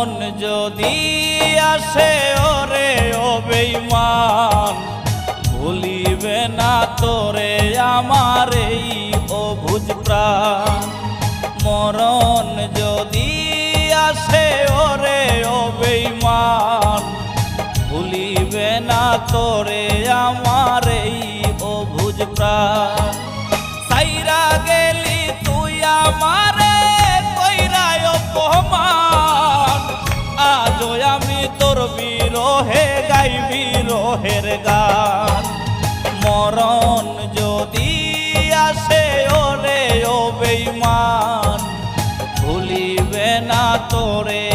মরণ যদি আসে ওরে ও বেঈমান, ভুলিবে না তোরে আমার এই অবুঝ প্রাণ। মরণ যদি আসে ওরে ও বেঈমান, ভুলিবে না তোরে আমার এই অবুঝ প্রাণ। সাইরা গেলি তুই আমারে কইরা অপমান, আজও আমি তোর বিরহে গাই বিরহের গান। মরণ যদি আসে ওরে ও বেঈমান, ভুলিবে না তোরে